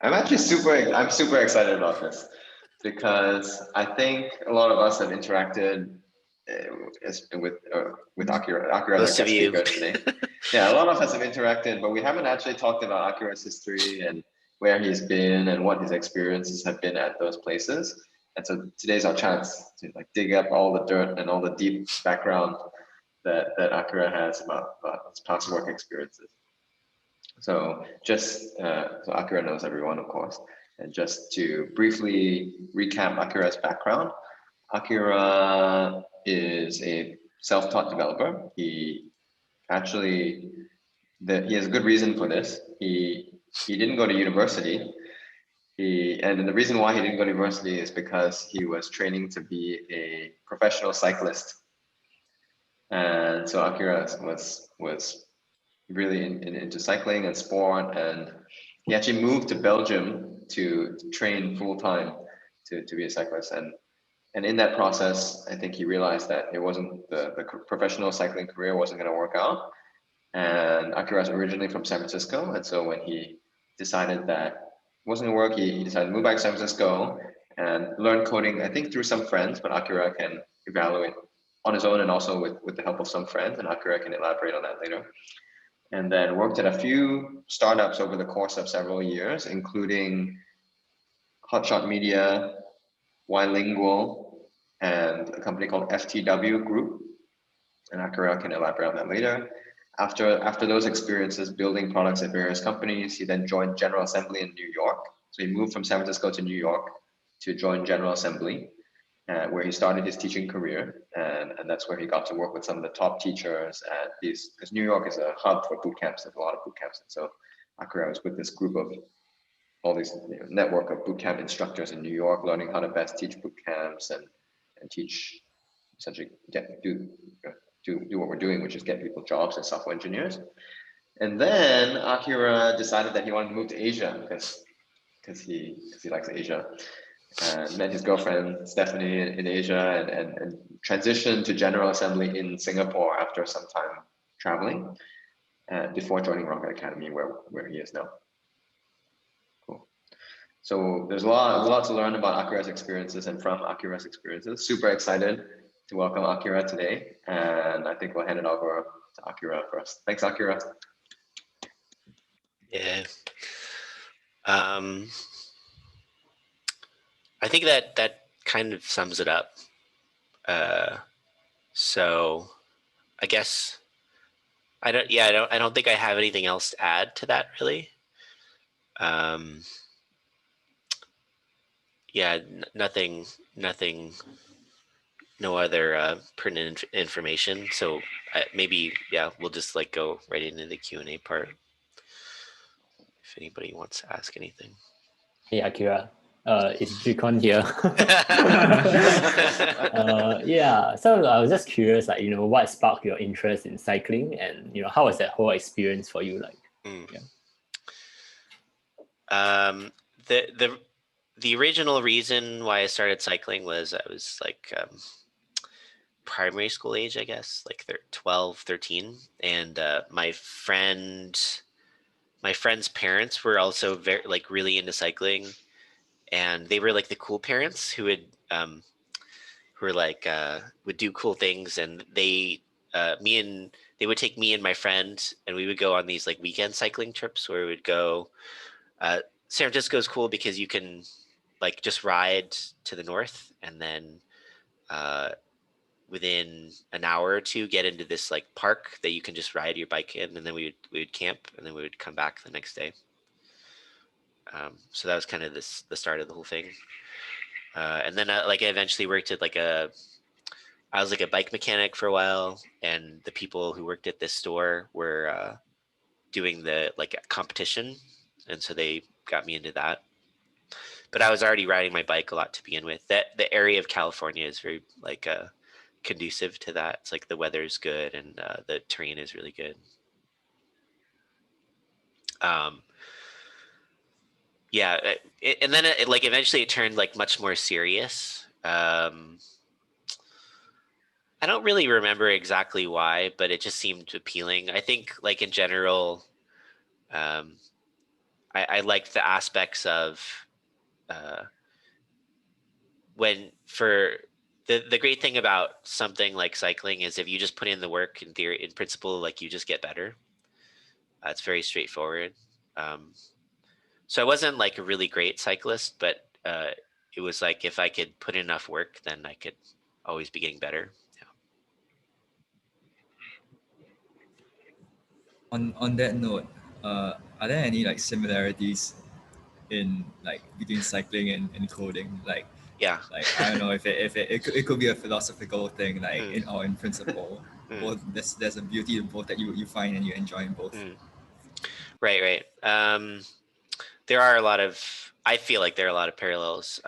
I'm super excited about this because I think a lot of us have interacted with Akira. Akira is our Most of guest you. speaker today. Yeah, a lot of us have interacted, but we haven't actually talked about Akira's history and where he's been and what his experiences have been at those places. And so today's our chance to like dig up all the dirt and all the deep background that Akira has about his past work experiences. So so Akira knows everyone, of course. And just to briefly recap Akira's background, Akira is a self-taught developer. Actually, he has a good reason for this. He didn't go to university. And the reason why he didn't go to university is because he was training to be a professional cyclist. And so Akira was really into cycling and sport, and he actually moved to Belgium to train full time to be a cyclist. And in that process, I think he realized that it wasn't the professional cycling career wasn't going to work out. And Akira is originally from San Francisco, and so when he decided that it wasn't going to work, he decided to move back to San Francisco and learn coding. I think through some friends, but Akira can evaluate on his own and also with the help of some friends, and Akira can elaborate on that later. And then worked at a few startups over the course of several years, including Hotshot Media, Wilingual, and a company called FTW Group. And Akira can elaborate on that later. After those experiences building products at various companies, he then joined General Assembly in New York. So he moved from San Francisco to New York to join General Assembly, where he started his teaching career. And that's where he got to work with some of the top teachers at these, because New York is a hub for boot camps. There's a lot of boot camps. And so Akira was with this group of all these network of boot camp instructors in New York, learning how to best teach boot camps and teach, essentially do what we're doing, which is get people jobs as software engineers. And then Akira decided that he wanted to move to Asia because he likes Asia, and met his girlfriend Stephanie in Asia, and transitioned to General Assembly in Singapore after some time traveling, before joining Rocket Academy, where he is now. Cool. So there's a lot to learn about Akira's experiences and from Akira's experiences. Super excited to welcome Akira today, and I think we'll hand it over to Akira first. Thanks, Akira. Yeah. I think that kind of sums it up. So I guess I don't think I have anything else to add to that really. Yeah, nothing, no other pertinent information. So maybe, yeah, we'll just like go right into the Q&A part if anybody wants to ask anything. Hey, Akira. It's Jikon here. Yeah, so I was just curious, like, what sparked your interest in cycling, and how was that whole experience for you like? Yeah. The original reason why I started cycling was I was like primary school age, I guess, like 12, 13. And my friend's parents were also very like really into cycling, and they were like the cool parents who would would do cool things, and they would take me and my friend, and we would go on these like weekend cycling trips where we would go. San Francisco is cool because you can like just ride to the north, and then within an hour or two get into this like park that you can just ride your bike in, and then we would camp, and then we would come back the next day. So that was kind of the start of the whole thing. And then like I eventually worked at I was like a bike mechanic for a while, and the people who worked at this store were doing the like competition, and so they got me into that. But I was already riding my bike a lot to begin with. That the area of California is very like conducive to that. It's like the weather's good, and the terrain is really good. Yeah, and then like eventually it turned like much more serious. I don't really remember exactly why, but it just seemed appealing. I think like in general, I liked the aspects of the great thing about something like cycling is if you just put in the work in theory, in principle, like you just get better. It's very straightforward. So I wasn't like a really great cyclist, but it was like if I could put in enough work, then I could always be getting better. On that note, are there any like similarities in like between cycling and coding? Yeah. Like I don't know if it could be a philosophical thing, like Mm. in principle. Both there's a beauty in both that you find and you enjoy in both. Right. There are a lot of, I feel like there are a lot of parallels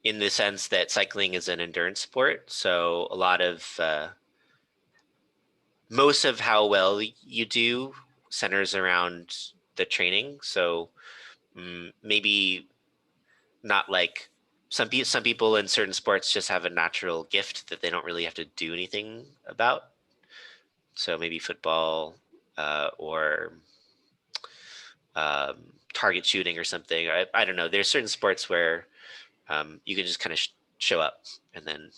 in the sense that cycling is an endurance sport. So a lot of, most of how well you do centers around the training. So maybe not like some people in certain sports just have a natural gift that they don't really have to do anything about. So maybe football or target shooting or something. I don't know. There's certain sports where you can just kind of show up and then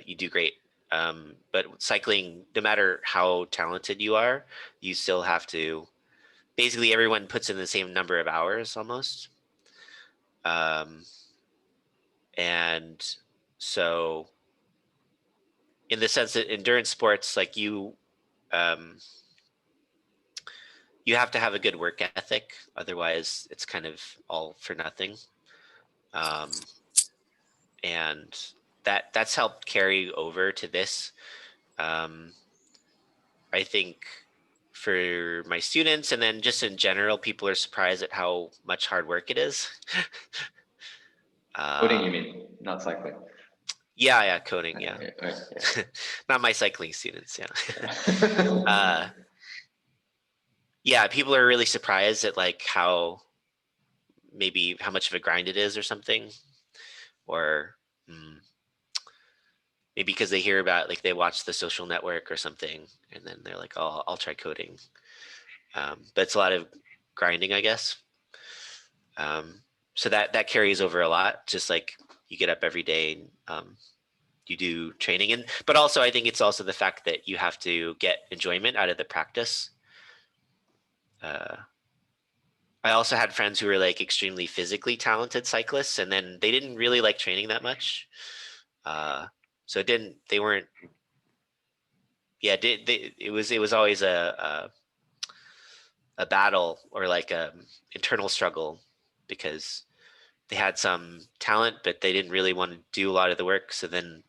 you do great. But cycling, no matter how talented you are, you still have to, basically everyone puts in the same number of hours almost. And so in the sense that endurance sports, like you have to have a good work ethic. Otherwise it's kind of all for nothing. And that's helped carry over to this. I think for my students and then just in general, people are surprised at how much hard work it is. Coding, you mean, not cycling? Yeah, coding, yeah. Right, yeah. Not my cycling students, yeah. Yeah, people are really surprised at like how much of a grind it is or something, or maybe because they hear about, like they watch The Social Network or something and then they're like, oh, I'll try coding. But it's a lot of grinding, I guess. So that carries over a lot, just like you get up every day and you do training, but also I think it's also the fact that you have to get enjoyment out of the practice. I also had friends who were like extremely physically talented cyclists and then they didn't really like training that much. So they weren't, it was always a battle or like a internal struggle because they had some talent, but they didn't really want to do a lot of the work. So then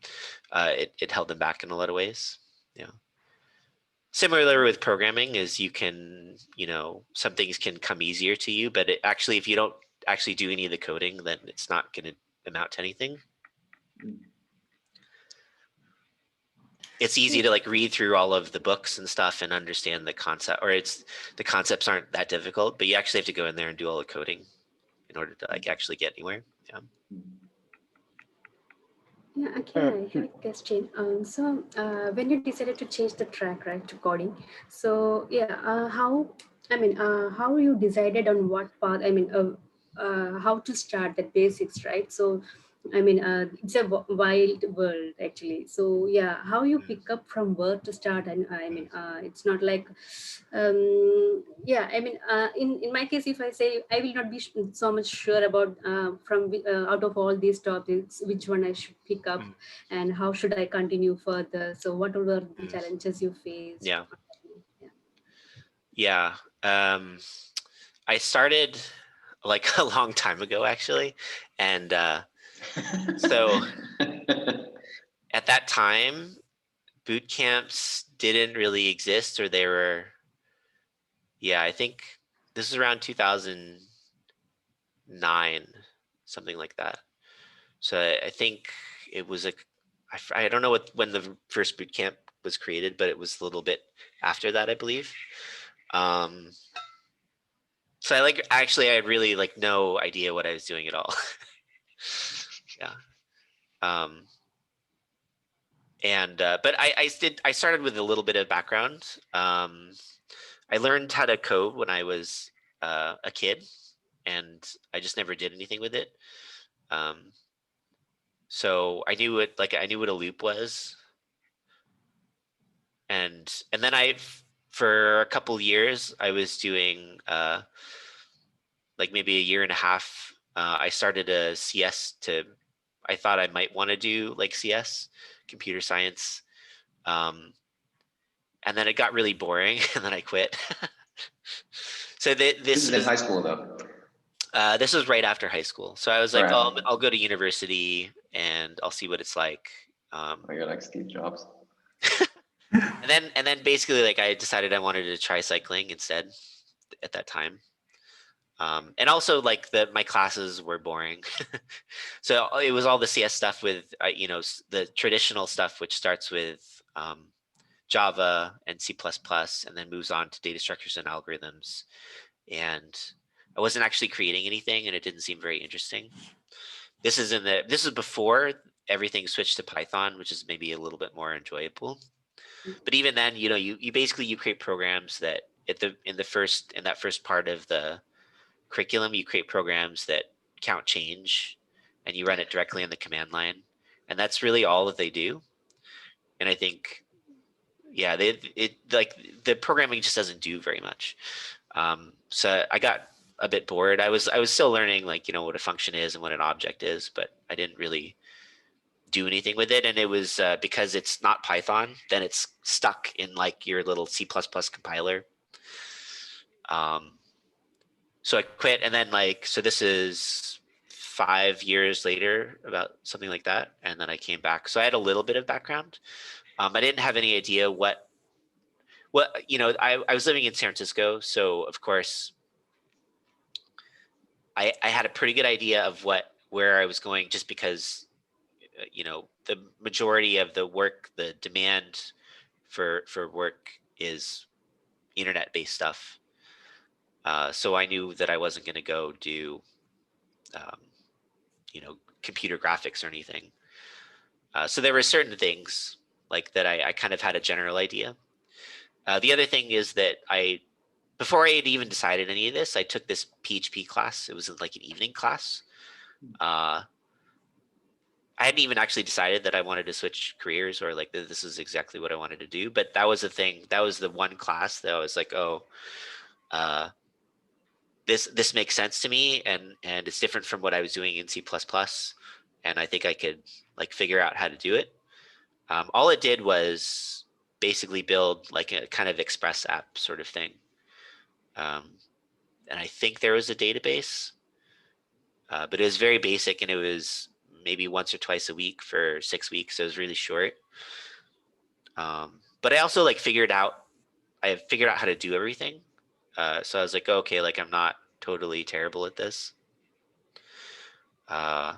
it held them back in a lot of ways. Yeah. Similar with programming is you can, some things can come easier to you, but actually, if you don't actually do any of the coding, then it's not going to amount to anything. It's easy to like read through all of the books and stuff and understand the concept, or the concepts aren't that difficult, but you actually have to go in there and do all the coding in order to like actually get anywhere. Yeah. Yeah, Akira, I have a question. So when you decided to change the track, right, to coding, so yeah, how you decided on what path, how to start the basics, right? So, it's a wild world actually. So yeah, how you pick up from where to start, and it's not like, in my case, if I say I will not be so much sure about out of all these topics, which one I should pick up, and how should I continue further. So what were the challenges you faced? Yeah. I started like a long time ago, actually. And so at that time, boot camps didn't really exist, or they were, I think this is around 2009, something like that. So I think it was I don't know when the first boot camp was created, but it was a little bit after that, I believe. So I had really like no idea what I was doing at all. Yeah. But I started with a little bit of background. I learned how to code when I was a kid, and I just never did anything with it. So I knew I knew what a loop was, and then for a couple years I was doing like maybe a year and a half. I started a CS I thought I might want to do like CS, computer science. And then it got really boring, and then I quit. So This is in high school though. This was right after high school. So I was like, Right. oh, I'll go to university and I'll see what it's like. Oh, you're like Steve Jobs. And then basically like I decided I wanted to try cycling instead at that time. And also like my classes were boring. So it was all the CS stuff with, the traditional stuff, which starts with Java and C++, and then moves on to data structures and algorithms. And I wasn't actually creating anything, and it didn't seem very interesting. This is before everything switched to Python, which is maybe a little bit more enjoyable. But even then, you basically you create programs that in that first part of the curriculum, you create programs that count change, and you run it directly on the command line, and that's really all that they do. And I think, yeah, the programming just doesn't do very much. So I got a bit bored. I was still learning like what a function is and what an object is, but I didn't really do anything with it. And it was because it's not Python, then it's stuck in like your little C++ compiler. So I quit, and then so this is 5 years later, about something like that, and then I came back. So I had a little bit of background. I didn't have any idea what I was living in San Francisco, so of course I had a pretty good idea of where I was going, just because the majority of the demand for work is internet based stuff. So I knew that I wasn't going to go do computer graphics or anything. So there were certain things like that I kind of had a general idea. The other thing is that before I had even decided any of this, I took this PHP class. It was like an evening class. I hadn't even actually decided that I wanted to switch careers, or like this is exactly what I wanted to do. But that was the thing. That was the one class that I was like, oh, this makes sense to me, and it's different from what I was doing in C++, and I think I could like figure out how to do it. All it did was basically build like a kind of express app sort of thing. And I think there was a database, but it was very basic, and it was maybe once or twice a week for 6 weeks. So it was really short. But I also figured out how to do everything. So I was like, okay, like I'm not totally terrible at this. And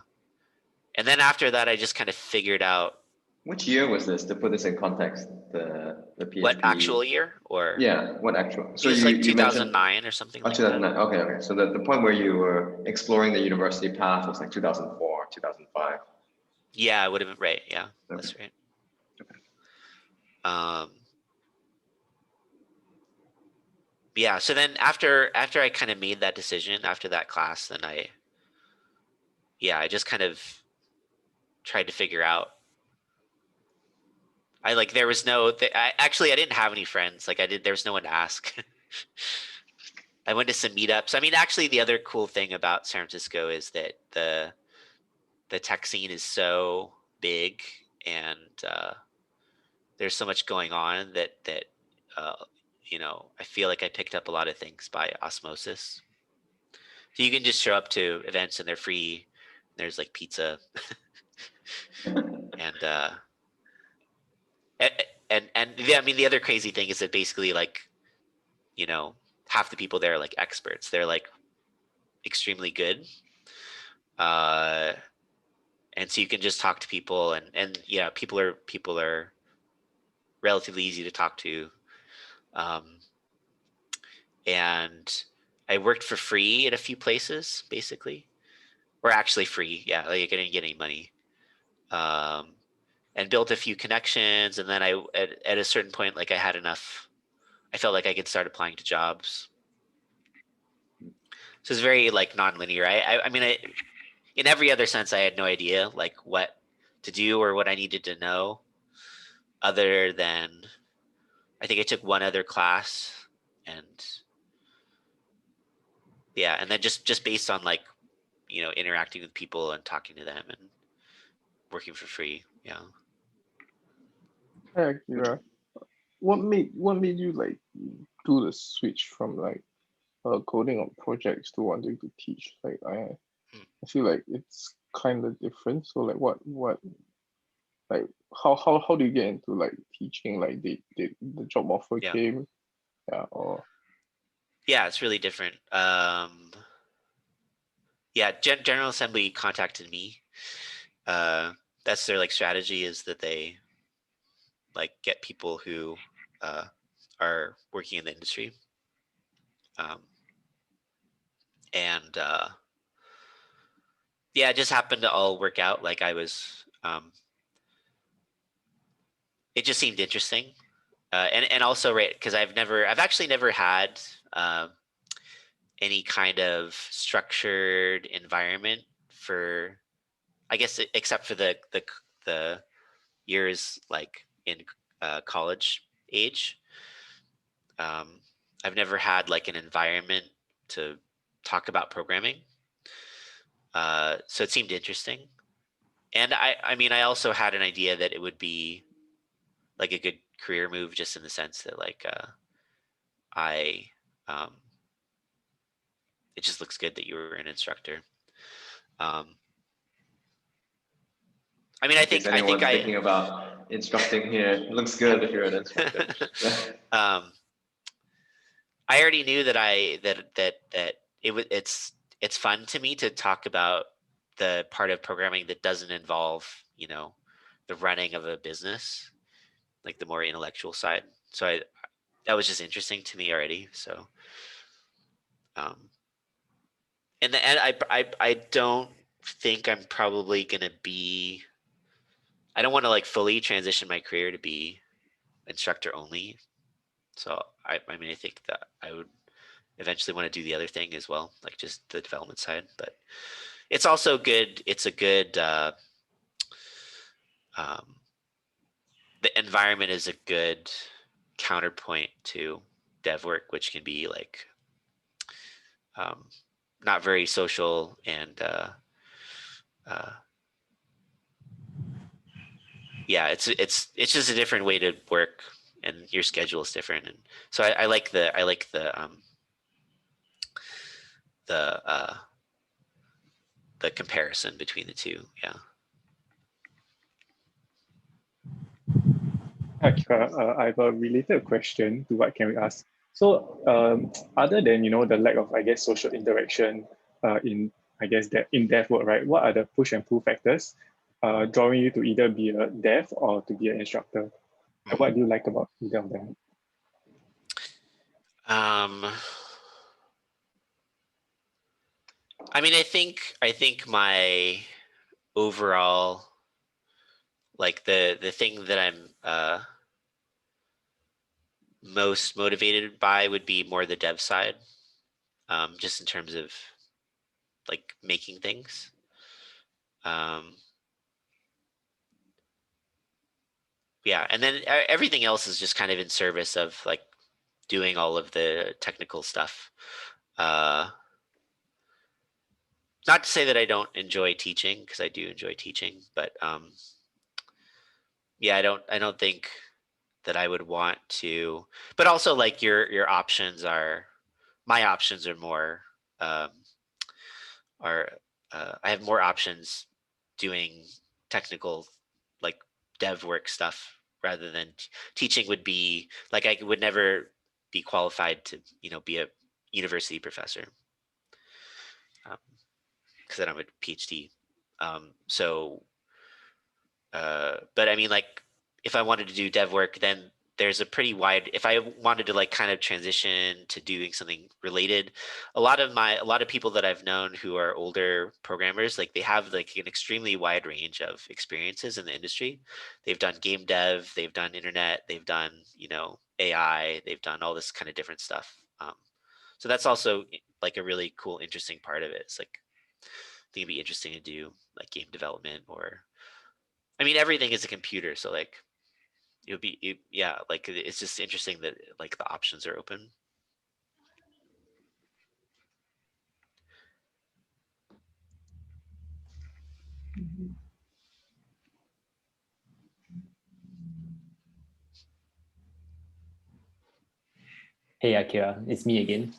then after that, I just kind of figured out. Which year was this, to put this in context? The PHP. What actual year, or? Yeah, what actual? So it was like 2009 or something like 2009. that. Okay. So the point where you were exploring the university path was like 2004, 2005. Yeah, it would have been right. Yeah, Okay. that's right. Okay. Yeah. So then after I kind of made that decision after that class, then I just kind of tried to figure out. There was I didn't have any friends. There was no one to ask. I went to some meetups. I mean, actually, the other cool thing about San Francisco is that the tech scene is so big, and there's so much going on that I feel like I picked up a lot of things by osmosis. So you can just show up to events and they're free. There's like pizza, and I mean, the other crazy thing is that basically half the people there are like experts. They're like extremely good. And so you can just talk to people, and people are relatively easy to talk to. And I worked for free at a few places, basically, or actually free. Yeah, like I didn't get any money. And built a few connections, and then at a certain point, I had enough. I felt like I could start applying to jobs. So it's very like non-linear. I mean, in every other sense, I had no idea like what to do or what I needed to know, other than I think I took one other class, and yeah, and then just based on like, interacting with people and talking to them and working for free. Yeah. Hey, Akira, what made you like do the switch from like coding on projects to wanting to teach? Like I feel like it's kind of different. So like what like how do you get into like teaching? Like the job offer Yeah. came, yeah, or Yeah, it's really different. Yeah, General Assembly contacted me. That's their like strategy, is that they like get people who are working in the industry. And yeah, it just happened to all work out. Like I was, it just seemed interesting. And also, right, because I've actually never had any kind of structured environment for, I guess, except for the years like in college age. I've never had like an environment to talk about programming. So it seemed interesting. And I mean, I also had an idea that it would be like a good career move, just in the sense that like I it just looks good that you were an instructor. I mean, In case anyone's thinking about instructing here, it looks good if you're an instructor. I already knew that it's fun to me to talk about the part of programming that doesn't involve, the running of a business, like the more intellectual side. So that was just interesting to me already. So, and I don't think I'm probably gonna be. I don't want to like fully transition my career to be instructor only. So I mean, I think that I would eventually want to do the other thing as well, like just the development side. But it's also good. It's a good. The environment is a good counterpoint to dev work, which can be like not very social, and yeah, it's just a different way to work, and your schedule is different. And so I like the comparison between the two. Yeah. Akira, I have a related question to what can we ask. So other than the lack of, I guess, social interaction in, I guess, that in dev work, right? What are the push and pull factors drawing you to either be a dev or to be an instructor? And what do you like about either of them? I mean, I think my overall, like the thing that I'm most motivated by would be more the dev side, just in terms of like making things. Yeah, and then everything else is just kind of in service of like doing all of the technical stuff. Not to say that I don't enjoy teaching, because I do enjoy teaching, but yeah, I don't think that I would want to. But also, like your options are, my options are more are I have more options doing technical, like dev work stuff, rather than teaching would be like, I would never be qualified to be a university professor, because I don't have a PhD. So but I mean, like, if I wanted to do dev work, then there's a pretty wide, if I wanted to like kind of transition to doing something related, a lot of people that I've known who are older programmers, like they have like an extremely wide range of experiences in the industry. They've done game dev, they've done internet, they've done AI, they've done all this kind of different stuff. So that's also like a really cool, interesting part of it. It's like, I think it'd be interesting to do like game development, or, I mean, everything is a computer. So like, yeah, like it's just interesting that like the options are open. Hey Akira, it's me again.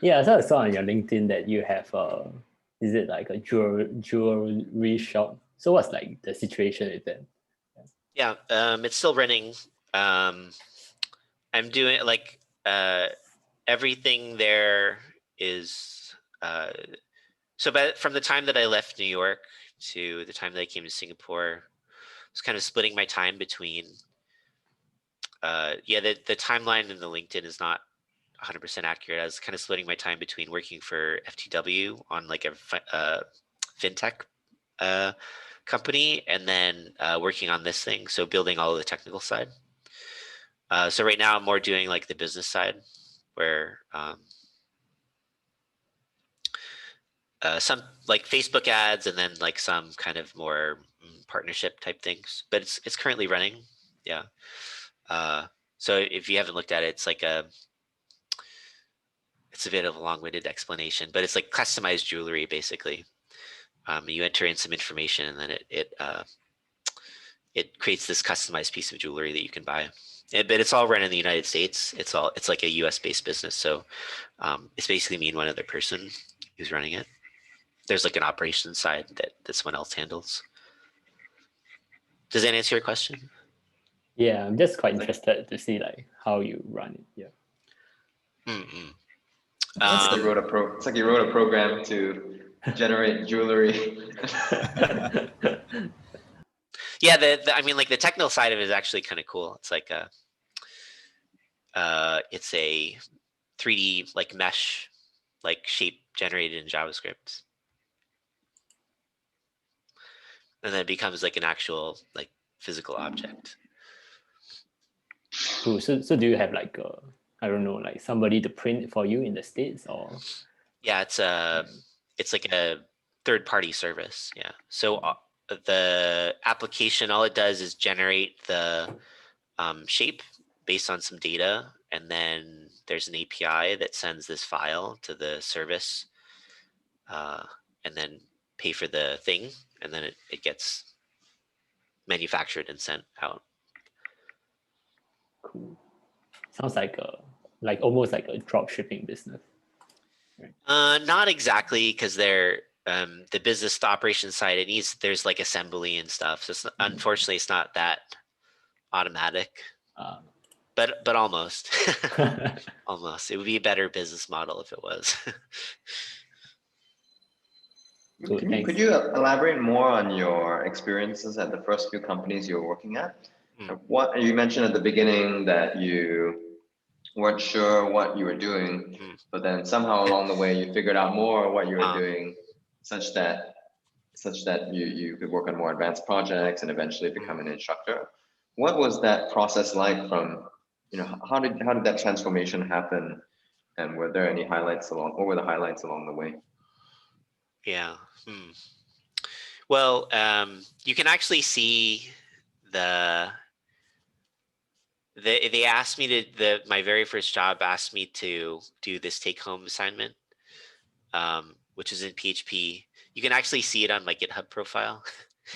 Yeah, so I saw on your LinkedIn that you have is it like a jewelry shop? So what's like the situation with that? Yeah, it's still running. I'm doing like everything there is so. But from the time that I left New York to the time that I came to Singapore, I was kind of splitting my time between. Yeah, the timeline in the LinkedIn is not 100% accurate. I was kind of splitting my time between working for FTW on like a fintech company, and then working on this thing. So building all of the technical side. So right now I'm more doing like the business side, where some like Facebook ads, and then like some kind of more partnership type things. But it's currently running. Yeah. So if you haven't looked at it, it's a bit of a long-winded explanation, but it's like customized jewelry basically. You enter in some information, and then it creates this customized piece of jewelry that you can buy. But it's all run in the United States. It's like a US based business. So it's basically me and one other person who's running it. There's like an operations side that someone else handles. Does that answer your question? Yeah, I'm just quite interested to see like how you run it. Yeah. Mm-hmm. It's like you wrote a program to generate jewelry. Yeah, I mean, like the technical side of it is actually kind of cool. It's like it's a 3D like mesh, like shape generated in JavaScript, and then it becomes like an actual like physical object. Cool. So do you have like I don't know, like somebody to print it for you in the States, or? Yeah, it's like a third-party service. Yeah. So the application, all it does is generate the shape based on some data, and then there's an API that sends this file to the service, and then pay for the thing, and then it gets manufactured and sent out. Cool. Sounds like almost like a drop shipping business. Not exactly, because they're the business to operations side. There's like assembly and stuff. So unfortunately, it's not that automatic. But almost. Almost. It would be a better business model if it was. Cool, Could you elaborate more on your experiences at the first few companies you were working at? What you mentioned at the beginning that you weren't sure what you were doing, but then somehow along the way you figured out more what you were doing, such that you could work on more advanced projects and eventually become an instructor. What was that process like from, how did that transformation happen? And were there any highlights what were the highlights along the way? Yeah. Well, you can actually see they asked me my very first job asked me to do this take-home assignment, which is in PHP. You can actually see it on my GitHub profile.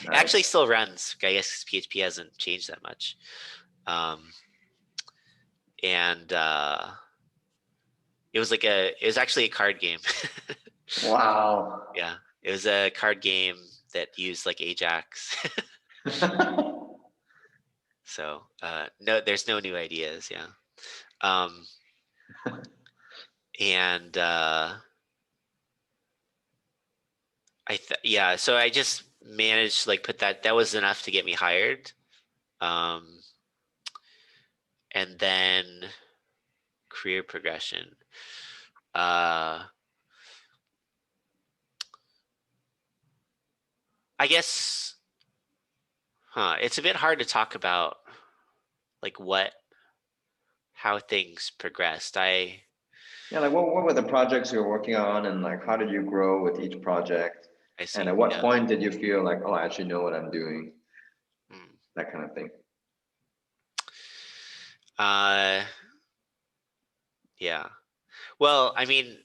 Nice. It actually still runs. I guess PHP hasn't changed that much. And it was actually a card game. Wow. Yeah, it was a card game that used like Ajax. So no, there's no new ideas. Yeah. And so I just managed to like put that was enough to get me hired. And then career progression. I guess, it's a bit hard to talk about like how things progressed. Yeah, like what were the projects you were working on, and like how did you grow with each project? I see. And at what Yeah. point did you feel like, oh, I actually know what I'm doing? Mm. That kind of thing. Yeah. Well, I mean,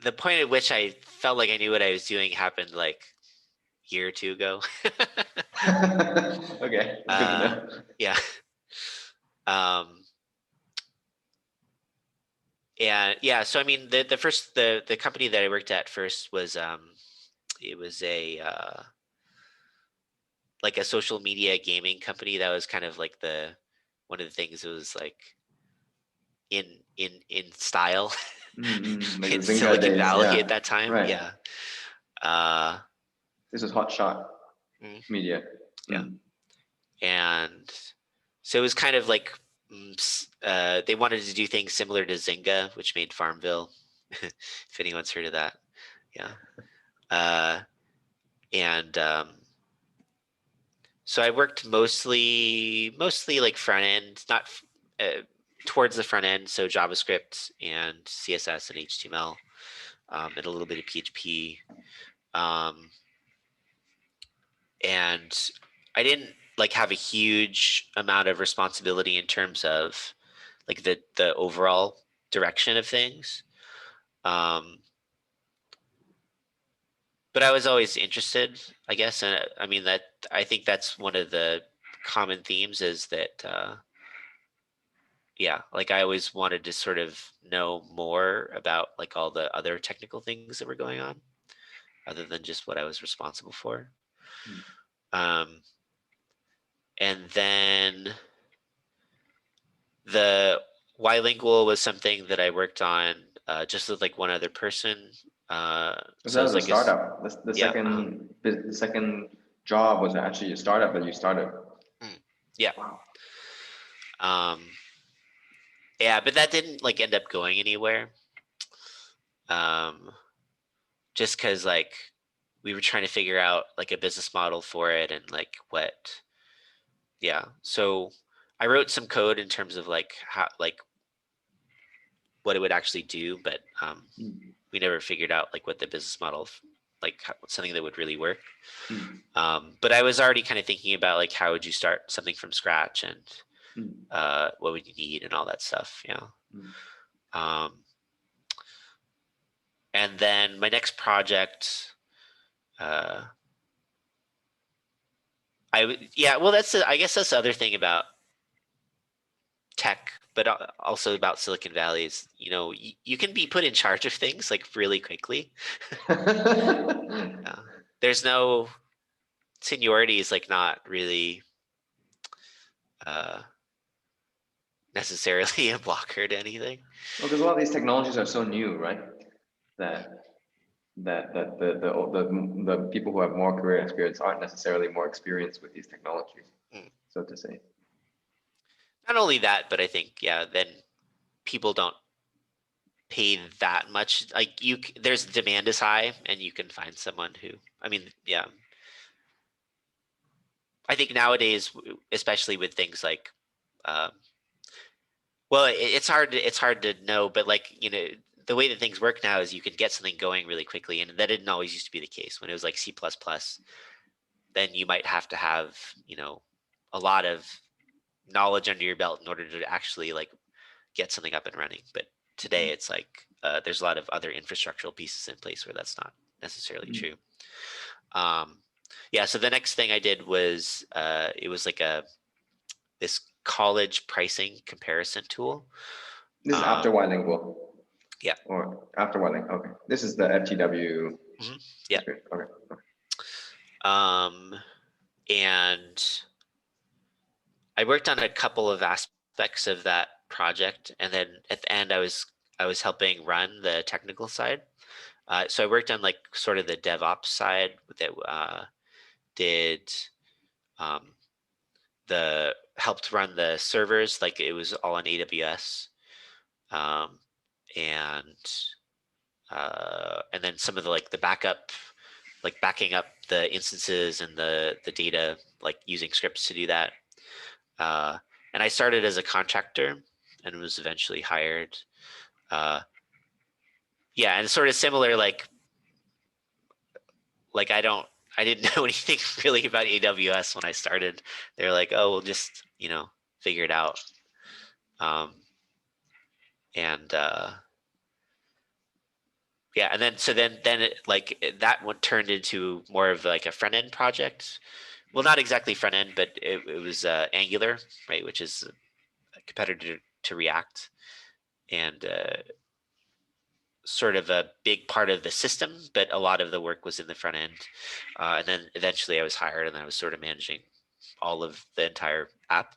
the point at which I felt like I knew what I was doing happened like a year or two ago. Okay, that's good to know. Yeah. Um, and yeah, so I mean, the first the company that I worked at first was it was a like a social media gaming company that was kind of like the one of the things that was like in in style Like the in Zynga Silicon days, Valley yeah, at that time. right. Yeah. Uh, This was Hot Shot mm, Media. yeah. And so it was kind of like they wanted to do things similar to Zynga, which made Farmville, if anyone's heard of that. Yeah. And so I worked mostly like front end, not towards the front end, so JavaScript and CSS and HTML, and a little bit of PHP. And I didn't like have a huge amount of responsibility in terms of like the overall direction of things. But I was always interested, I guess. And I mean that I think that's one of the common themes is that yeah, like I always wanted to sort of know more about like all the other technical things that were going on, other than just what I was responsible for. Um, and then the Bilingual was something that I worked on just with like one other person. So So that it was was a like a startup. The yeah, the second job was actually a startup that you started. yeah. Wow. Yeah, but that didn't like end up going anywhere. Just because like we were trying to figure out like a business model for it and like what yeah. So I wrote some code in terms of like how like what it would actually do, but we never figured out like what the business model like something that would really work. But I was already kind of thinking about like how would you start something from scratch and what would you need and all that stuff. Yeah. And then my next project, yeah, well, I guess that's the other thing about tech, but also about Silicon Valley is, you know, you can be put in charge of things like really quickly. There's no seniority is like not really necessarily a blocker to anything. Well, because a lot of these technologies are so new, right? That the people who have more career experience aren't necessarily more experienced with these technologies, so to say. Not only that, but I think yeah, then people don't pay that much. Like there's demand is high, and you can find someone who. I mean, yeah. I think nowadays, especially with things like, well, it's hard to know, but like you know, the way that things work now is you can get something going really quickly, and that didn't always used to be the case. When it was like C++, then you might have to have you know a lot of knowledge under your belt in order to actually like get something up and running. But today it's like there's a lot of other infrastructural pieces in place where that's not necessarily true. Yeah, so the next thing I did was it was like this college pricing comparison tool. This is after Bilingual. Yeah. Or after Bilingual. Okay. This is the FTW. Yeah. Okay. And I worked on a couple of aspects of that project, and then at the end, I was helping run the technical side. So I worked on like sort of the DevOps side that did the helped run the servers, like it was all on AWS, and then some of the like the backup, like backing up the instances and the data, like using scripts to do that. And I started as a contractor and was eventually hired. Yeah, and sort of similar, like I didn't know anything really about AWS when I started. They're like, oh, we'll just, figure it out. And yeah, and then it, that one turned into more of like a front end project. Well, not exactly front end, but it was Angular, right, which is a competitor to React, and sort of a big part of the system, but a lot of the work was in the front end. And then eventually I was hired, and I was sort of managing all of the entire app.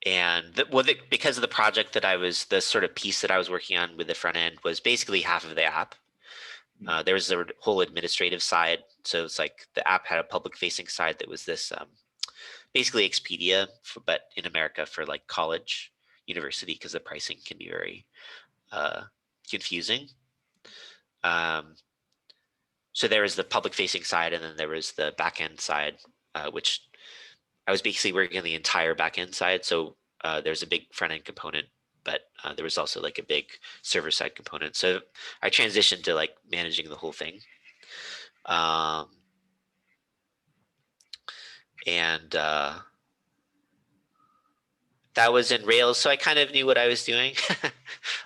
And because of the project that the sort of piece that I was working on with the front end was basically half of the app. There was a whole administrative side. So it's like the app had a public facing side that was this basically Expedia, but in America for like college, university, because the pricing can be very confusing. So there was the public facing side, and then there was the back end side, which I was basically working on the entire back end side. So there's a big front end component, but there was also like a big server side component. So I transitioned to like managing the whole thing. And that was in Rails, so I kind of knew what I was doing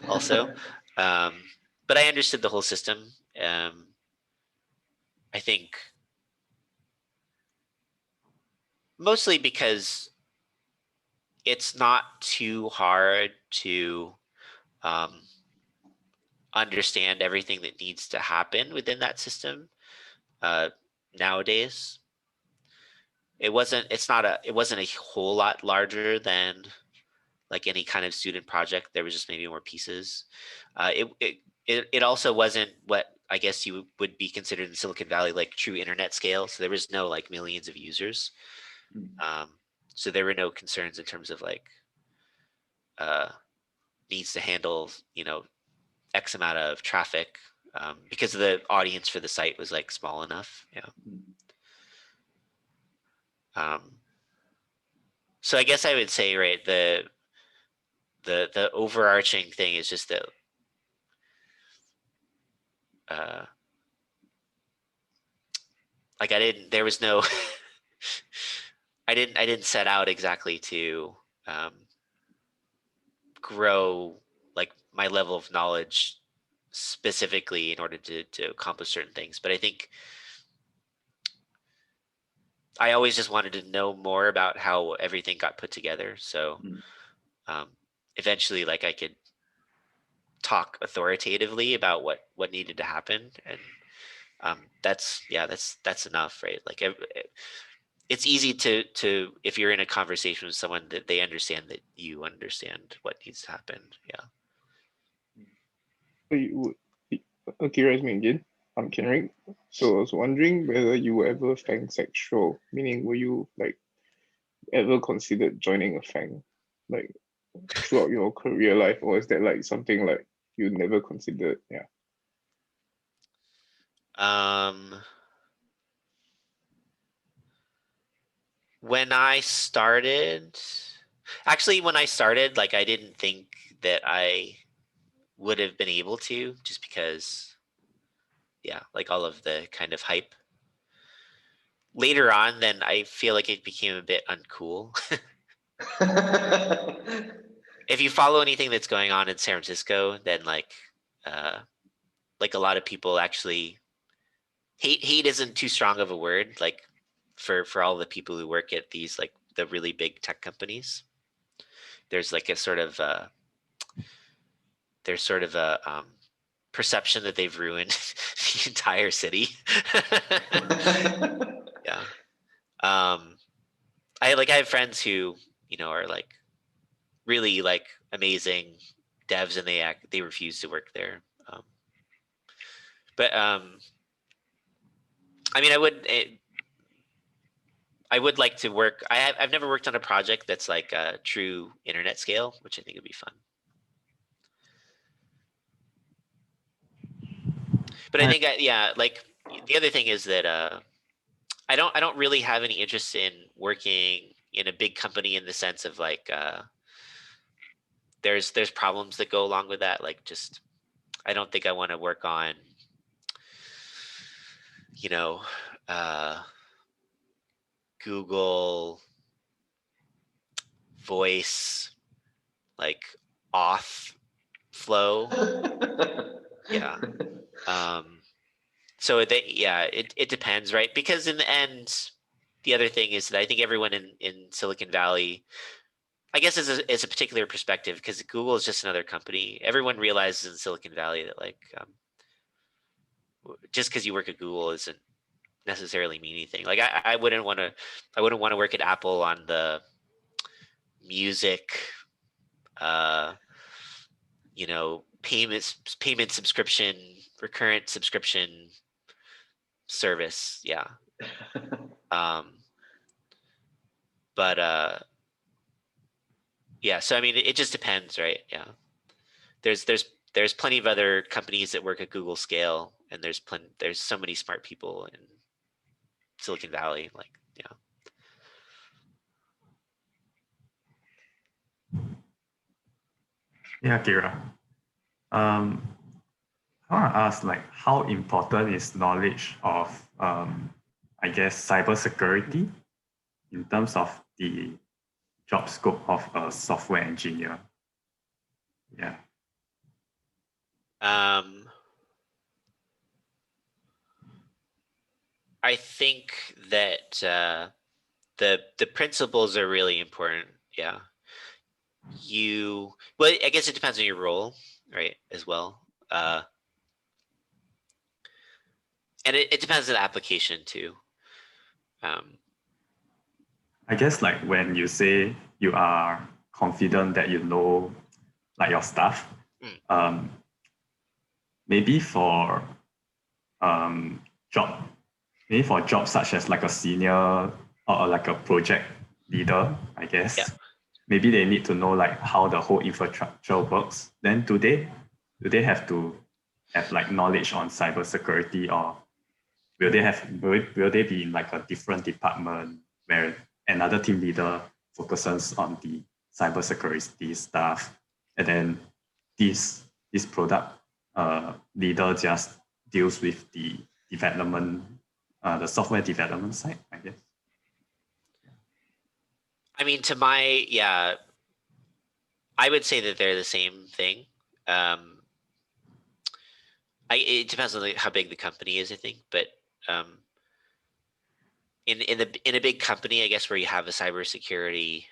also. But I understood the whole system. I think mostly because it's not too hard to understand everything that needs to happen within that system nowadays. It wasn't a whole lot larger than like any kind of student project. There was just maybe more pieces. It also wasn't what I guess you would be considered in Silicon Valley like true internet scale. So there was no like millions of users. So there were no concerns in terms of like needs to handle X amount of traffic because the audience for the site was like small enough. So I guess I would say, right, the overarching thing is just that like there was no I didn't set out exactly to grow like my level of knowledge specifically in order to accomplish certain things. But I think I always just wanted to know more about how everything got put together. So eventually, like I could talk authoritatively about what needed to happen, and that's enough, right? Like it's easy to if you're in a conversation with someone that they understand that you understand what needs to happen. Akira, it's me again. I'm Kenrick. So I was wondering whether you were ever FANG sexual, meaning were you like ever considered joining a FANG like throughout your career life, or is that like something like you never considered? Yeah. When I started, like I didn't think that I would have been able to, just because, like all of the kind of hype. Later on, then I feel like it became a bit uncool. If you follow anything that's going on in San Francisco, then like a lot of people actually hate isn't too strong of a word, like for all the people who work at these like the really big tech companies. There's like a sort of perception that they've ruined the entire city. Yeah. I have friends who are like really like amazing devs, and they refuse to work there. But I mean, I would like to work. I've never worked on a project that's like a true internet scale, which I think would be fun. But I think like the other thing is that I don't really have any interest in working in a big company in the sense of like there's problems that go along with that. Like just, I don't think I want to work on, you know, Google Voice, like auth flow. Yeah. So it depends, right? Because in the end, the other thing is that I think everyone in Silicon Valley, I guess is a particular perspective, because Google is just another company. Everyone realizes in Silicon Valley that like just because you work at Google isn't necessarily mean anything. Like I wouldn't want to work at Apple on the music, payment subscription, recurrent subscription service. Yeah. But yeah, so I mean, it just depends, right? Yeah. There's plenty of other companies that work at Google scale, and there's so many smart people in Silicon Valley. Like, yeah. Yeah, Akira. I want to ask, like, how important is knowledge of, I guess, cybersecurity in terms of the job scope of a software engineer? Yeah. I think that the principles are really important. Yeah. Well, I guess it depends on your role, right, as well. And it depends on the application too. I guess like when you say you are confident that you know like your stuff, maybe for job, maybe for jobs such as like a senior or like a project leader, I guess. Yeah. Maybe they need to know like how the whole infrastructure works. Then do they have to have like knowledge on cybersecurity, or will they be in like a different department where another team leader focuses on the cybersecurity stuff, and then this product leader just deals with the development, the software development side, I guess. I mean, I would say that they're the same thing. It depends on how big the company is, I think, but in a big company, I guess, where you have a cybersecurity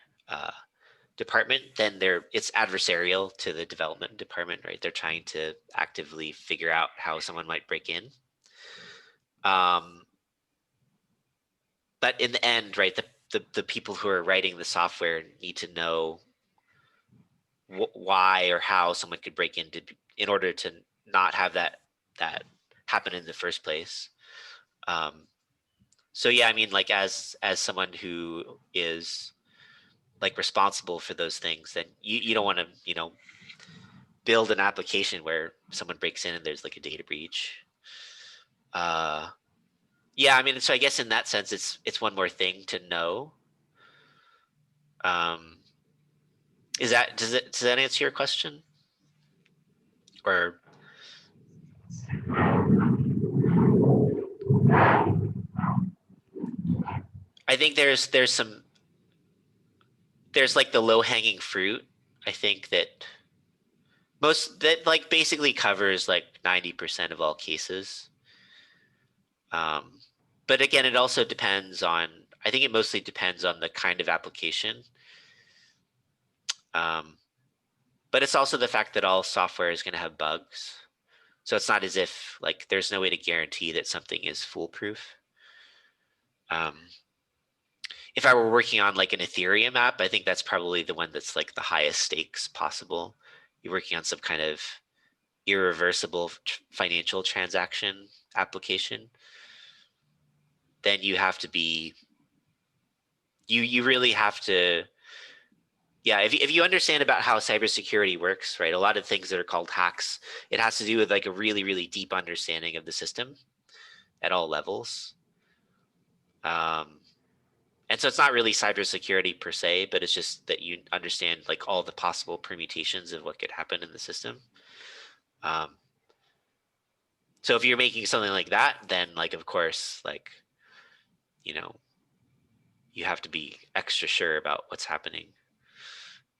department, then it's adversarial to the development department, right? They're trying to actively figure out how someone might break in. But in the end, right, the people who are writing the software need to know why or how someone could break in order to not have that happen in the first place. So yeah, I mean, like as someone who is like responsible for those things, then you don't want to build an application where someone breaks in and there's like a data breach. Yeah, I mean, so I guess in that sense, it's one more thing to know. Does that answer your question? Or I think there's like the low hanging fruit. I think that like basically covers like 90% of all cases. But again, it also depends on, I think it mostly depends on the kind of application. But it's also the fact that all software is going to have bugs. So it's not as if like there's no way to guarantee that something is foolproof. If I were working on like an Ethereum app, I think that's probably the one that's like the highest stakes possible. You're working on some kind of irreversible financial transaction application, then you have to be, you really have to, yeah, if you understand about how cybersecurity works, right, a lot of things that are called hacks, it has to do with like a really, really deep understanding of the system at all levels. and so it's not really cybersecurity per se, but it's just that you understand like all the possible permutations of what could happen in the system. So if you're making something like that, then like, of course, like, you know, you have to be extra sure about what's happening.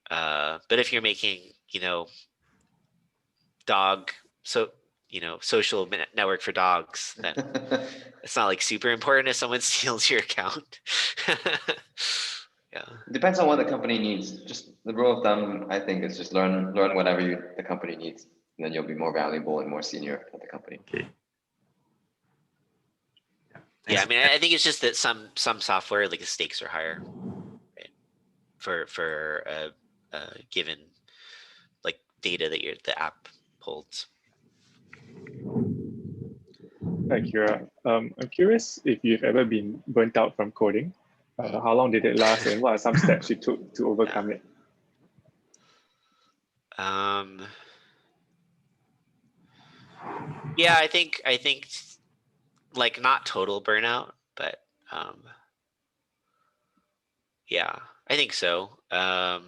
But if you're making, you know, social network for dogs, then it's not like super important if someone steals your account. Yeah. Depends on what the company needs. Just the rule of thumb, I think, is just learn whatever the company needs, and then you'll be more valuable and more senior at the company. Okay. Yeah, I mean, I think it's just that some software, like the stakes are higher, right? For a given like data that the app holds. Akira, I'm curious if you've ever been burnt out from coding. How long did it last, and what are some steps you took to overcome it? Yeah, I think like not total burnout, but yeah, I think so. I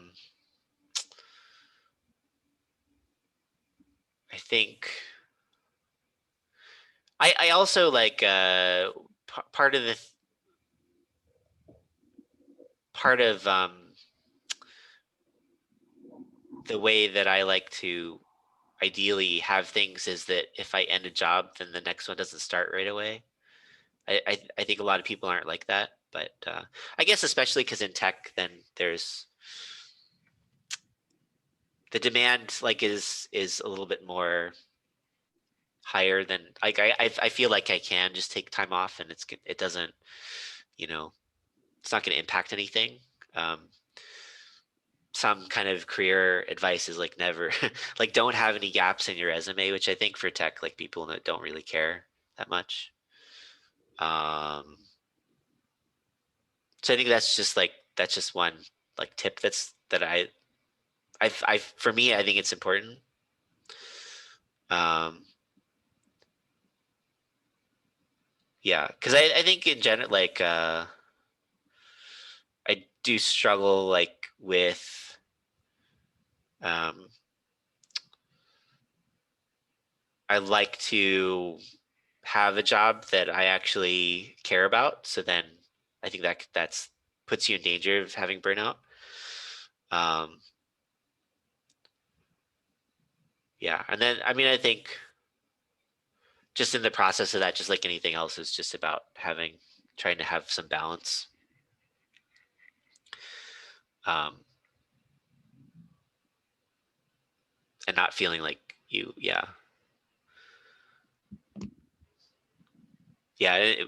think I also like part of the way that I like to ideally have things is that if I end a job, then the next one doesn't start right away. I think a lot of people aren't like that, but I guess especially because in tech, then there's the demand like is a little bit more higher than like I feel like I can just take time off and it doesn't, you know, it's not going to impact anything. Some kind of career advice is like never like don't have any gaps in your resume, which I think for tech, like people that don't really care that much. So I think that's just one like tip that I for me, I think it's important. Yeah, because I think in general, like I do struggle like with I like to have a job that I actually care about. So then I think that's puts you in danger of having burnout. Yeah, and then I mean I think just in the process of that, just like anything else, is just about trying to have some balance. And not feeling like yeah,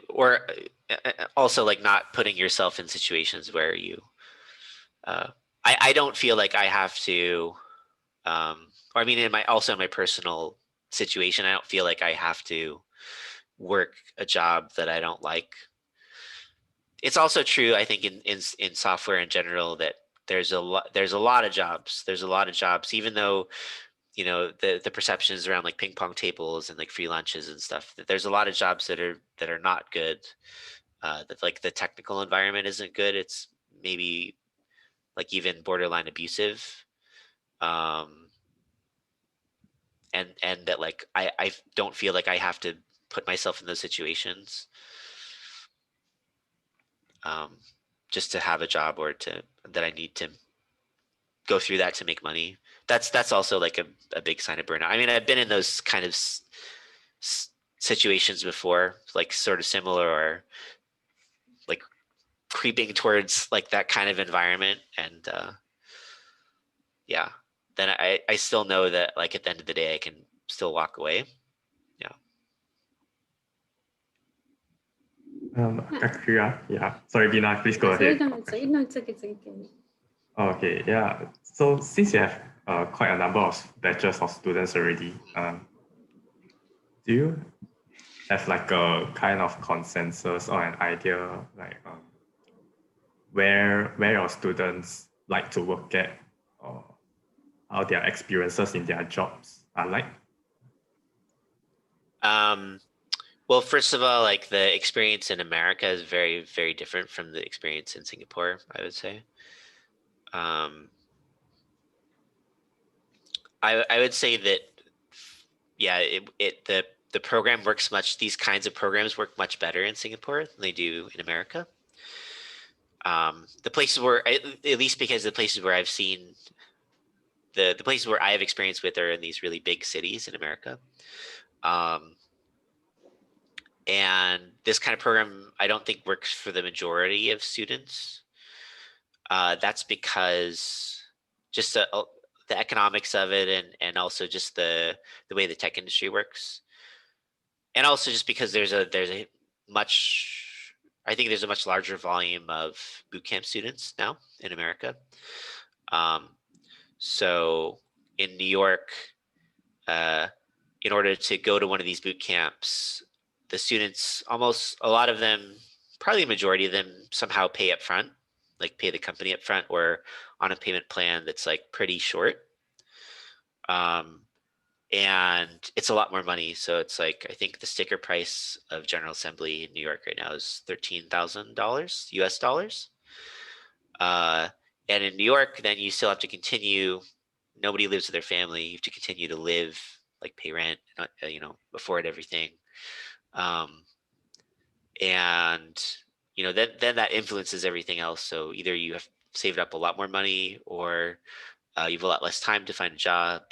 or also like not putting yourself in situations where you, I don't feel like I have to, or I mean, in my personal situation, I don't feel like I have to work a job that I don't like. It's also true, I think, in software in general that there's a lot of jobs, even though, you know, the perceptions around like ping pong tables and like free lunches and stuff, that there's a lot of jobs that are not good, that like the technical environment isn't good. It's maybe like even borderline abusive. And that like I don't feel like I have to put myself in those situations just to have a job or that I need to go through that to make money. That's also like a big sign of burnout. I mean, I've been in those kind of situations before, like sort of similar or like creeping towards like that kind of environment. And yeah, then I still know that like at the end of the day, I can still walk away. Yeah. Akira, yeah. Sorry, Bina, please go ahead. No, it's okay. Okay, yeah. So since you have quite a number of batches of students already, do you have like a kind of consensus or an idea like where your students like to work at, or how their experiences in their jobs are like? Well, first of all, like the experience in America is very, very different from the experience in Singapore, I would say. I would say that, yeah, the program works these kinds of programs work much better in Singapore than they do in America. The places where, at least because the places where I've seen, the places where I have experience with are in these really big cities in America. And this kind of program, I don't think works for the majority of students. That's because just the economics of it, and also just the way the tech industry works, and also just because there's a much, I think there's a much larger volume of bootcamp students now in America. So in New York, in order to go to one of these boot camps, the students, almost a lot of them, probably the majority of them, somehow pay up front, like pay the company up front or on a payment plan that's like pretty short. And it's a lot more money. So it's like, I think the sticker price of General Assembly in New York right now is $13,000 US dollars. And in New York, then you still have to continue. Nobody lives with their family. You have to continue to live, like pay rent, afford everything. And then that influences everything else. So either you have saved up a lot more money, or you have a lot less time to find a job.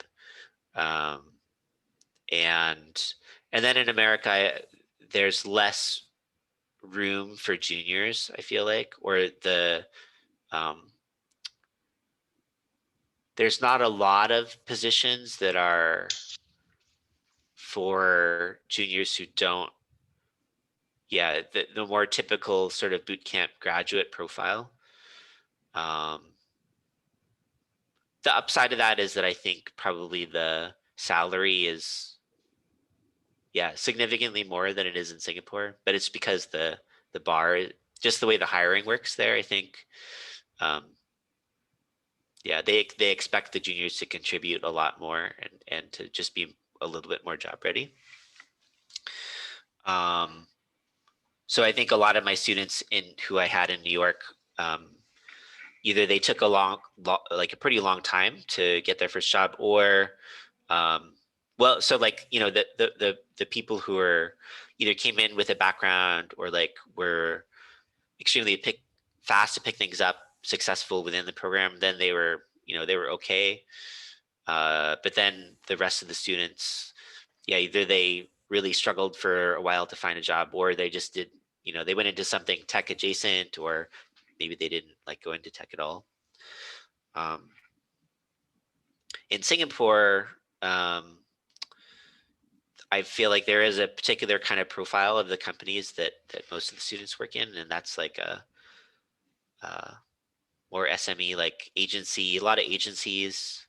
And then in America, there's less room for juniors, I feel like, or there's not a lot of positions that are for juniors who don't, the more typical sort of bootcamp graduate profile. The upside of that is that I think probably the salary is, significantly more than it is in Singapore, but it's because the bar, just the way the hiring works there, I think, they expect the juniors to contribute a lot more and to just be a little bit more job ready. So I think a lot of my students who I had in New York, either they took a pretty long time to get their first job, or so like, the people who are either came in with a background or like were extremely fast to pick things up, successful within the program, then they were okay. But then the rest of the students, either they really struggled for a while to find a job, or they just did, they went into something tech adjacent, or maybe they didn't like go into tech at all. In Singapore, I feel like there is a particular kind of profile of the companies that most of the students work in, and that's like a more SME, like agency, a lot of agencies,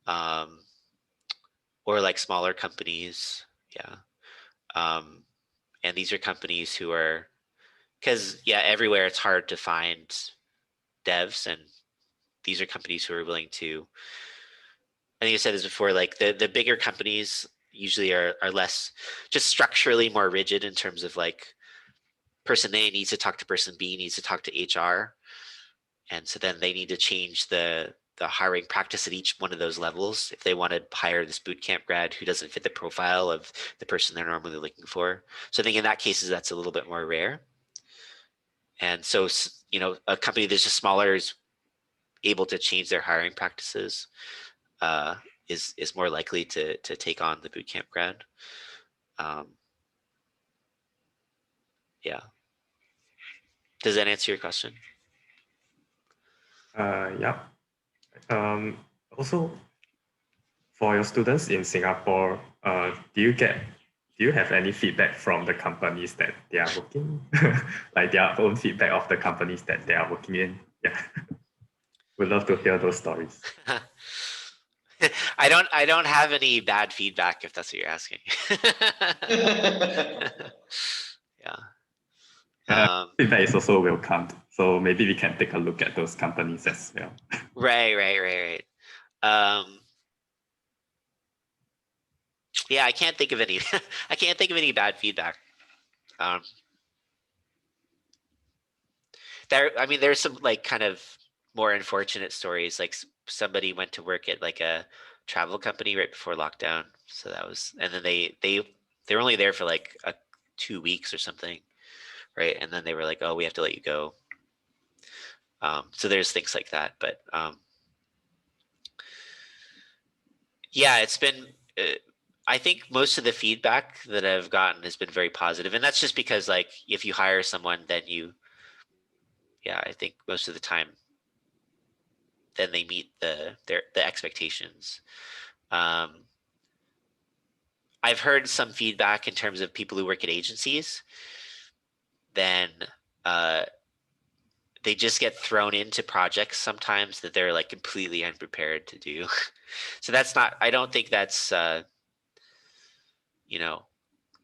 or like smaller companies. And these are companies who are, because everywhere it's hard to find devs, and these are companies who are willing to, I think I said this before, like the bigger companies usually are less, just structurally more rigid in terms of like person A needs to talk to person B, needs to talk to HR. And so then they need to change the hiring practice at each one of those levels if they want to hire this bootcamp grad who doesn't fit the profile of the person they're normally looking for. So I think in that cases, that's a little bit more rare. And so, a company that's just smaller is able to change their hiring practices, is more likely to take on the bootcamp grad. Does that answer your question? Yeah. Also, for your students in Singapore, do you have any feedback from the companies that they are working, like their own feedback of the companies that they are working in? Yeah, we'd love to hear those stories. I don't have any bad feedback, if that's what you're asking. Feedback is also welcomed, so maybe we can take a look at those companies as well. Right. I can't think of any. I can't think of any bad feedback. I mean, there's some like kind of more unfortunate stories. Like somebody went to work at like a travel company right before lockdown. So that was, and then they were only there for like 2 weeks or something, right? And then they were like, oh, we have to let you go. So there's things like that, but yeah, it's been. I think most of the feedback that I've gotten has been very positive, and that's just because like if you hire someone, then yeah, I think most of the time, then they meet the expectations. I've heard some feedback in terms of people who work at agencies, then they just get thrown into projects sometimes that they're like completely unprepared to do. So that's not. I don't think that's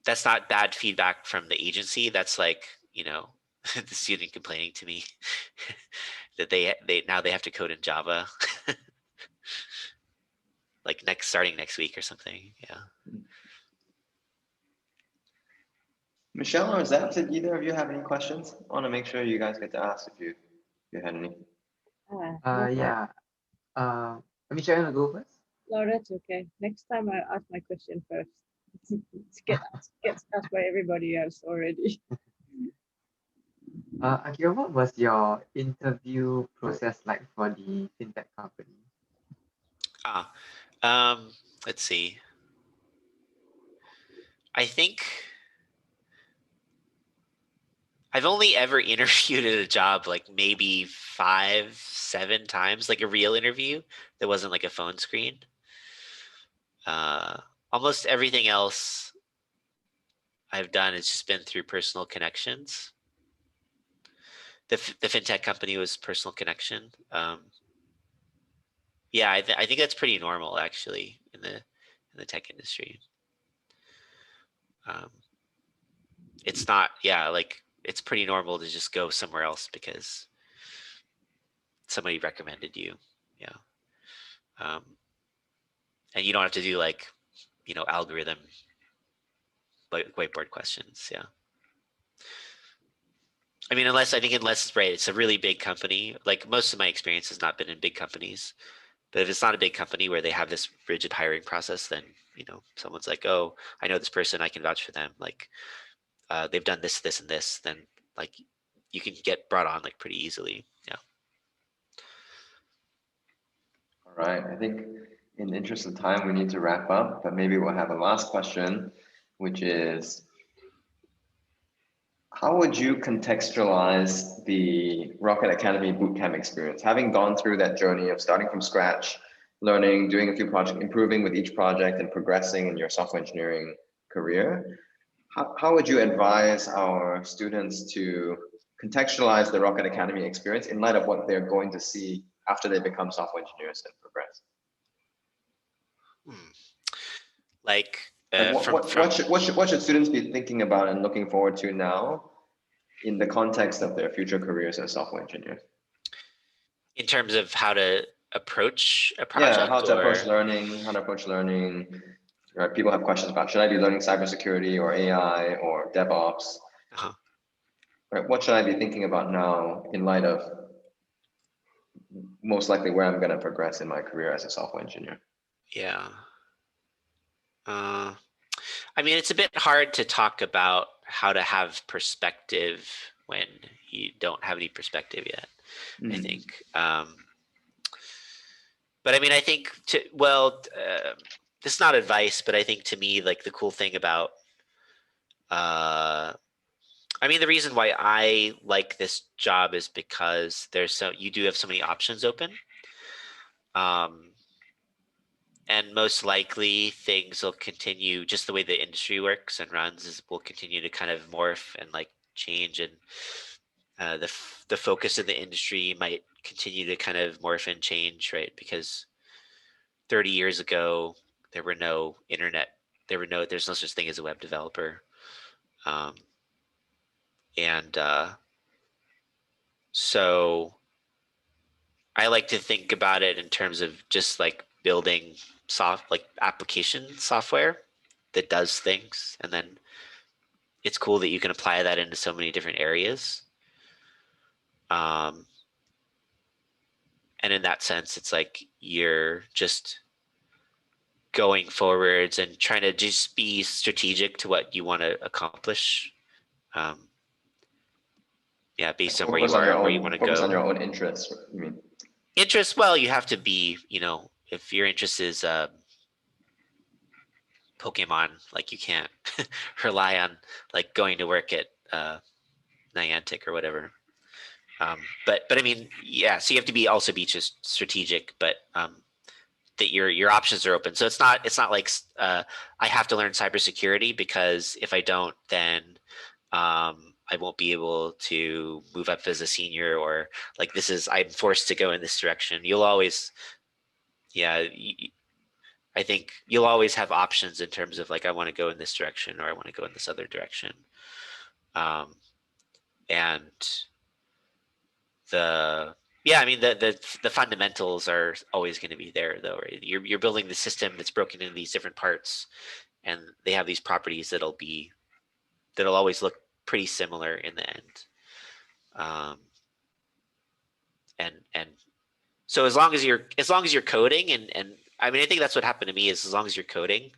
that's not bad feedback from the agency. That's like the student complaining to me that they now they have to code in Java. Like starting next week or something. Yeah. Michelle or Zach, did either of you have any questions? I want to make sure you guys get to ask if you had any. Yeah. Michelle, you want to go first? No, that's okay. Next time I ask my question first. It gets asked by everybody else already. Akira, what was your interview process like for the fintech company? Let's see. I think I've only ever interviewed at a job like maybe 5-7 times, like a real interview that wasn't like a phone screen. Almost everything else I've done has just been through personal connections. The fintech company was personal connection. Yeah, I think that's pretty normal actually in the tech industry. It's not, yeah, like it's pretty normal to just go somewhere else because somebody recommended you. Yeah. And you don't have to do like, algorithm whiteboard questions. Yeah. I mean, unless right, it's a really big company. Like most of my experience has not been in big companies, but if it's not a big company where they have this rigid hiring process, then, someone's like, oh, I know this person, I can vouch for them. Like they've done this, this, and this, then like you can get brought on like pretty easily. Yeah. All right. I think in the interest of time, we need to wrap up, but maybe we'll have a last question, which is, how would you contextualize the Rocket Academy bootcamp experience? Having gone through that journey of starting from scratch, learning, doing a few projects, improving with each project and progressing in your software engineering career, how would you advise our students to contextualize the Rocket Academy experience in light of what they're going to see after they become software engineers and progress? Like, what should students be thinking about and looking forward to now in the context of their future careers as software engineers? In terms of how to approach a project? Yeah, how to approach learning. Right? People have questions about, should I be learning cybersecurity or AI or DevOps? Right? What should I be thinking about now in light of most likely where I'm going to progress in my career as a software engineer? Yeah. I mean, it's a bit hard to talk about how to have perspective when you don't have any perspective yet, I think. But I mean, I think this is not advice, but I think to me, like the cool thing about, I mean, the reason why I like this job is because you do have so many options open. And most likely things will continue, just the way the industry works and runs will continue to kind of morph and like change, and the focus of the industry might continue to kind of morph and change, right? Because 30 years ago there were no internet, there's no such thing as a web developer, and so I like to think about it in terms of just like building application software that does things, and then it's cool that you can apply that into so many different areas. And in that sense, it's like you're just going forwards and trying to just be strategic to what you want to accomplish. Yeah, based on where you are and where you want to go. Focus on your own interests, you mean? Interest, well, you have to be, you know, if your interest is Pokemon, like you can't rely on like going to work at Niantic or whatever. But I mean, yeah, so you have to be also be just strategic, but that your options are open. So it's not like I have to learn cybersecurity because if I don't, then I won't be able to move up as a senior, or like I'm forced to go in this direction. You'll always, yeah, I think you'll always have options in terms of like, I want to go in this direction or I want to go in this other direction. And I mean, the fundamentals are always going to be there though, right? You're building the system that's broken into these different parts, and they have these properties that'll always look pretty similar in the end. And so as long as you're coding, and I mean, I think that's what happened to me, is as long as you're coding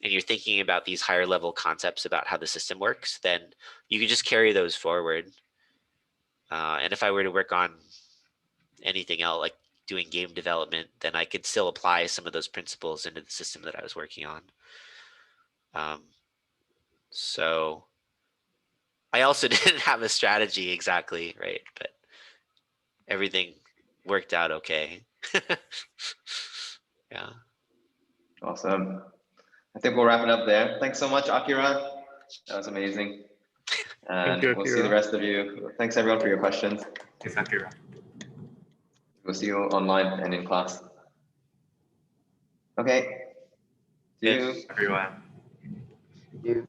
and you're thinking about these higher level concepts about how the system works, then you can just carry those forward. And if I were to work on anything else, like doing game development, then I could still apply some of those principles into the system that I was working on. So I also didn't have a strategy exactly, right? But everything worked out okay. Yeah. Awesome. I think we'll wrap it up there. Thanks so much, Akira. That was amazing. And you, we'll see the Akira. rest of you. Thanks everyone for your questions. Thanks, Akira. We'll see you online and in class. Okay. See you. Everyone. You.